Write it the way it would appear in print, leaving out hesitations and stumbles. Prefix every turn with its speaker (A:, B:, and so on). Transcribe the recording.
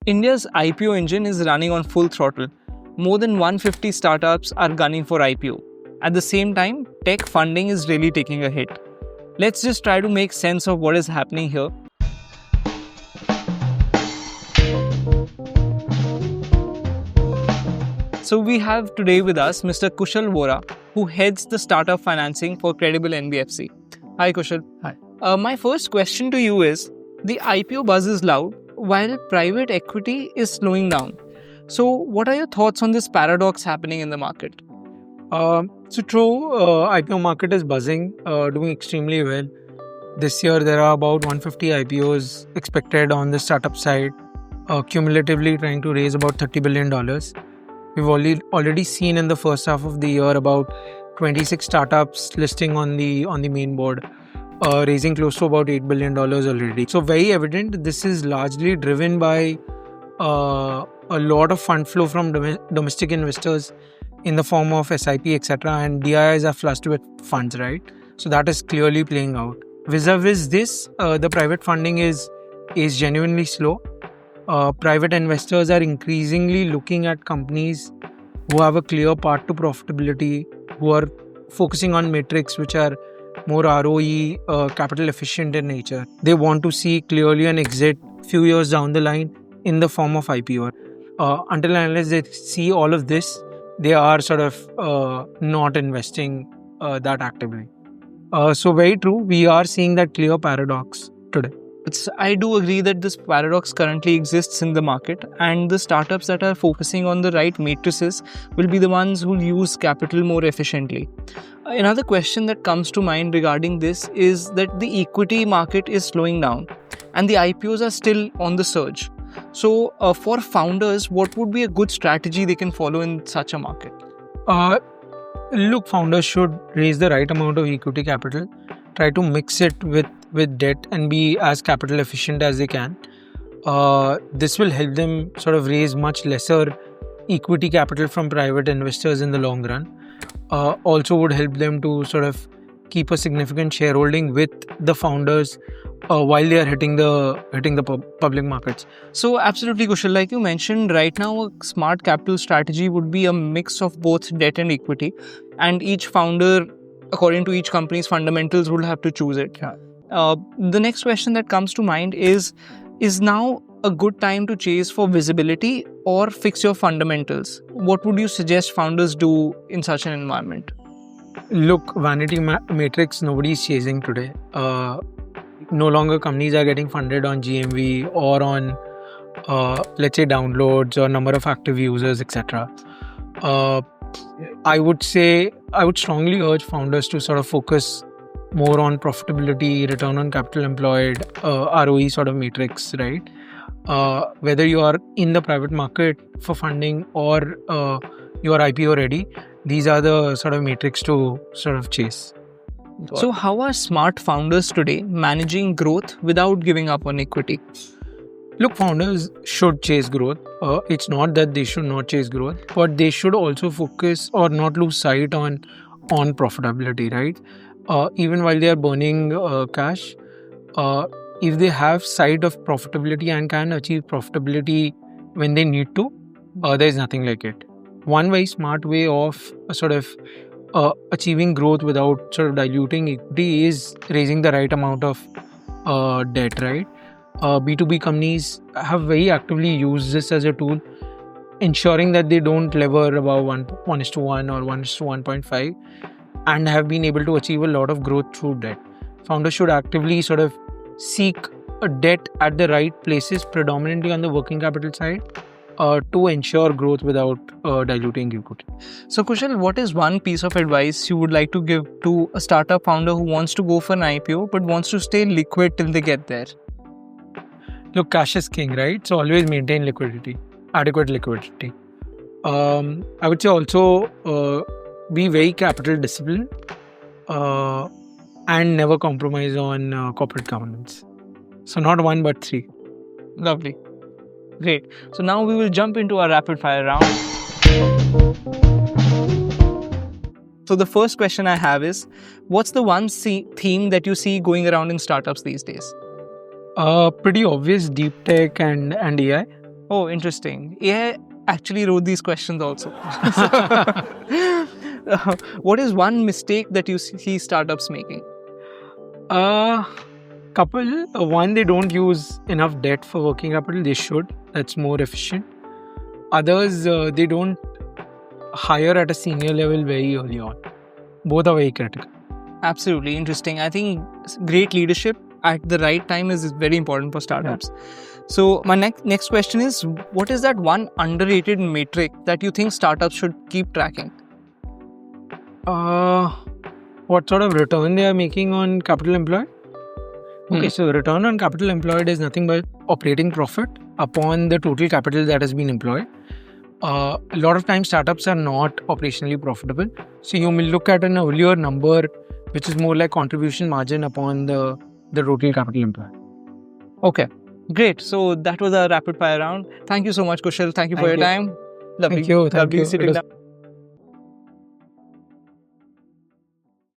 A: India's IPO engine is running on full throttle. More than 150 startups are gunning for IPO. At the same time, tech funding is really taking a hit. Let's just try to make sense of what is happening here. So we have today with us Mr. Kushal Vora, who heads the startup financing for CredAble NBFC. Hi Kushal.
B: Hi.
A: My first question to you is, the IPO buzz is loud while private equity is slowing down. So what are your thoughts on this paradox happening in the market?
B: So true, IPO market is buzzing, doing extremely well. This year there are about 150 IPOs expected on the startup side, cumulatively trying to raise about $30 billion. We've already seen in the first half of the year about 26 startups listing on the main board, raising close to about $8 billion already. So very evident this is largely driven by a lot of fund flow from domestic investors in the form of SIP, etc. And DIIs are flushed with funds, right? So that is clearly playing out. Vis-a-vis this, the private funding is genuinely slow. Private investors are increasingly looking at companies who have a clear path to profitability, who are focusing on metrics which are more ROE, capital efficient in nature. They want to see clearly an exit few years down the line in the form of IPO. Until and unless they see all of this, they are sort of not investing that actively. So very true, we are seeing that clear paradox today.
A: I do agree that this paradox currently exists in the market, and the startups that are focusing on the right matrices will be the ones who use capital more efficiently. Another question that comes to mind regarding this is that the equity market is slowing down and the IPOs are still on the surge. So for founders, what would be a good strategy they can follow in such a market?
B: Look, founders should raise the right amount of equity capital, try to mix it with debt and be as capital efficient as they can. This will help them sort of raise much lesser equity capital from private investors in the long run. Also would help them to sort of keep a significant shareholding with the founders while they are hitting the public markets.
A: So absolutely, Kushal, like you mentioned, right now a smart capital strategy would be a mix of both debt and equity, and each founder, according to each company's fundamentals, would have to choose it.
B: Yeah.
A: The next question that comes to mind is now a good time to chase for visibility or fix your fundamentals? What would you suggest founders do in such an environment?
B: Look, vanity matrix, nobody is chasing today. No longer companies are getting funded on GMV or on, let's say, downloads or number of active users, etc. I would strongly urge founders to sort of focus more on profitability, return on capital employed, ROE sort of matrix, right? Whether you are in the private market for funding or you are IPO ready, these are the sort of matrix to sort of chase.
A: So how are smart founders today managing growth without giving up on equity?
B: Look, founders should chase growth. It's not that they should not chase growth, but they should also focus or not lose sight on profitability, right? Even while they are burning cash, if they have sight of profitability and can achieve profitability when they need to, there is nothing like it. One very smart way of sort of achieving growth without sort of diluting equity is raising the right amount of debt, right? B2B companies have very actively used this as a tool, ensuring that they don't lever above 1:1 or 1:1.5 and have been able to achieve a lot of growth through debt. Founders should actively sort of seek a debt at the right places, predominantly on the working capital side, to ensure growth without diluting equity.
A: So Kushal, what is one piece of advice you would like to give to a startup founder who wants to go for an IPO but wants to stay liquid till they get there?
B: Look, cash is king, right? So always maintain liquidity, adequate liquidity. I would say also be very capital disciplined and never compromise on corporate governance. So not one but three.
A: Lovely. Great. So now we will jump into our rapid fire round. So the first question I have is, what's the one theme that you see going around in startups these days?
B: Pretty obvious, deep tech and AI.
A: Oh, interesting. AI actually wrote these questions also. What is one mistake that you see startups making?
B: Couple. One, they don't use enough debt for working capital. They should. That's more efficient. Others, they don't hire at a senior level very early on. Both are very critical.
A: Absolutely interesting. I think great leadership at the right time is very important for startups. So my next question is, what is that one underrated metric that you think startups should keep tracking?
B: What sort of return they are making on capital employed? Okay, so return on capital employed is nothing but operating profit upon the total capital that has been employed. A lot of times startups are not operationally profitable. So you will look at an earlier number, which is more like contribution margin upon the total capital employed.
A: Okay, great. So that was a rapid fire round. Thank you so much, Kushal. Thank you for your time. Lovely,
B: Thank you.
A: lovely sitting down.